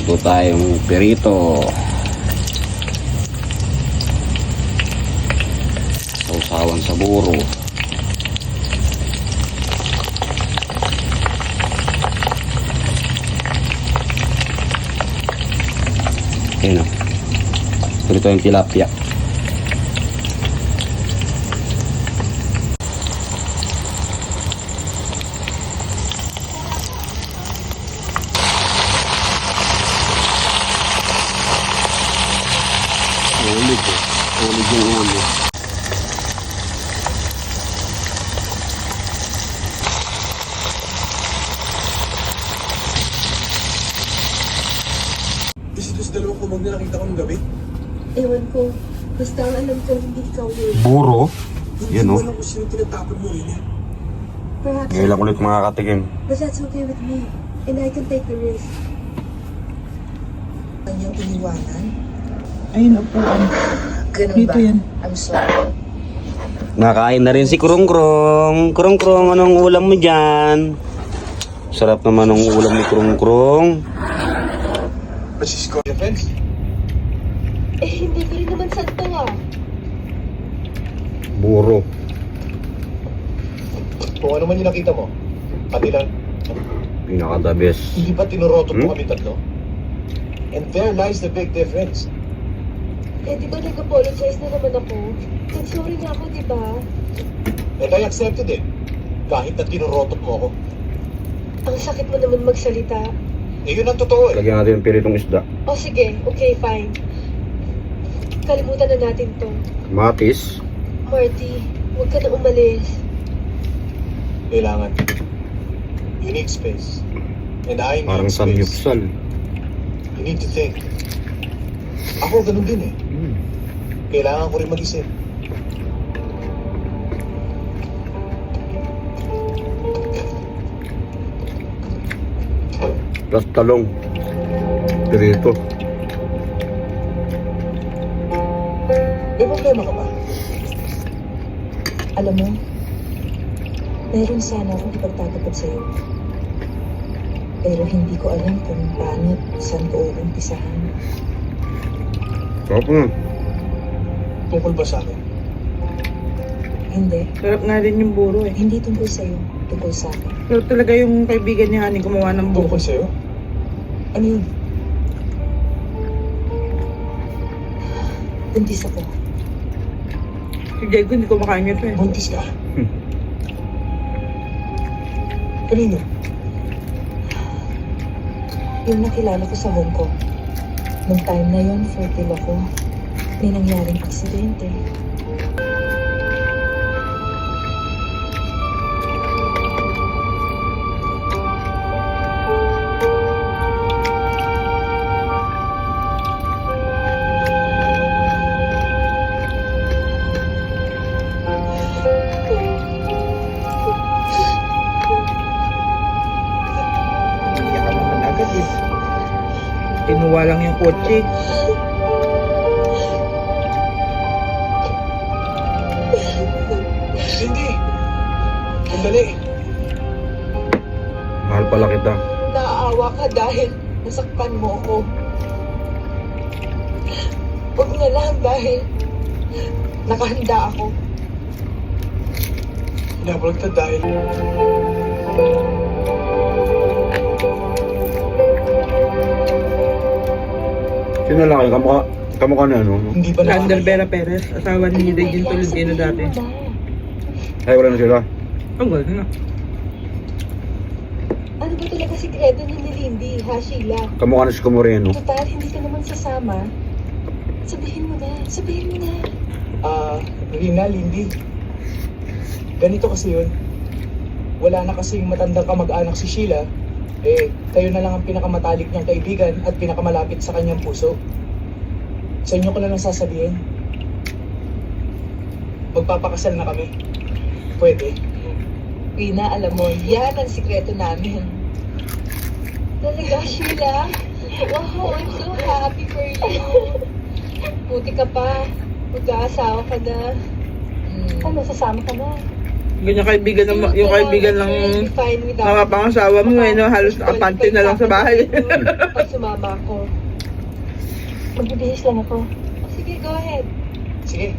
Luto tayong perito. Sausawan sa buro. Ayan o. Perito yung tilapia. Ulig eh. Ulig yung ulo. Isa doon sa dalawang kumag na nakita ko nung gabi. Ewan ko. Basta ang alam ko, hindi ikaw yun. Buro. Hindi Yan ko o. alam kung sino tinatapon mo rin eh. Perhaps, Ngayon lang ulit mga katikim. but that's okay with me. And I can take the risk. Kanyang iniwanan? Ayun, upuan. Ganun Dito ba? yan. I'm sorry. Nakain na rin si Krong Krong. Krong Krong, anong ulam mo dyan? Sarap naman ng ulam ni Krong Krong. Francisco, your friends? Hindi ka rin naman santo ah. Buro. Kung ano man yung nakita mo, pati lang, Pinaka the best. hindi ba tinuroto mo kami tatlo? And there lies the big difference. Di ba nag-apologize na naman ako? Nag-sorry na ako, di ba? And I accepted it. Kahit na tinuroto mo ako. Ang sakit mo naman magsalita. Eh yun ang totoo eh. Lagyan natin ng piritong isda. O sige, okay, fine. Kalimutan na natin to. Matis. Marty, huwag ka na umalis. Kailangan. You need space. And I need Parang space. samyupsal. You need to think. Ako ganun din eh. Kailangan ko rin mag-isip. Plus talong. Pirito. May problema ka ba? Alam mo, meron sana akong ipagtatapad sa'yo. Pero hindi ko alam kung paano at saan ko uumpisahan. Sarap na. Tungkol ba sa akin? Hindi. Sarap nga rin yung buro eh. Hindi tungkol sa'yo. Tungkol sa akin. Pero talaga yung kaibigan niya Hani gumawa ng buro. Tungkol sa'yo? Ano yun? Buntis ako. Si Diego hindi ko makain ito eh. Buntis ka? Kanino? Yung nakilala ko sa Hong Kong. Nung time na yon, fertile ako. May nangyaring aksidente. Iyak ka naman agad eh. Tinuwa lang yung kotse. Cindy! Sandali! Mahal pala kita. Naaawa ka dahil nasaktan mo ako. Huwag na lang dahil nakahanda ako. Nabalag ka dahil... Sino lang kayo? Kamukha na ano? Hindi ba Lander Vera Perez, asawa ni Regine Tolentino dati. Ay, wala na sila. Ang ganda na. Ano ba talaga sikreto niyo ni Lindy, ha, Sheila? Kamukha na si Comoreno. Total, hindi ka naman sasama. Sabihin mo na, sabihin mo na. Rina, Lindy. Ganito kasi yun. Wala na kasing matandang kamag-anak si Sheila. Eh, kayo na lang ang pinakamatalik niyang kaibigan at pinakamalapit sa kanyang puso. Sa inyo ko na lang sasabihin. Magpapakasal na kami. Pwede. Rina, alam mo, yan ang sikreto namin. Talaga, Sheila? Wow, I'm so happy for you. Puti ka pa. Mag-aasawa ka na. Ano, sasama ka na? Ganyan kaibigan ng, yung kaibigan ng mga pangasawa mo eh, no? Halos nakapante na lang sa bahay. Pag sumama ako, magbibihis lang ako. Sige, go ahead. Sige,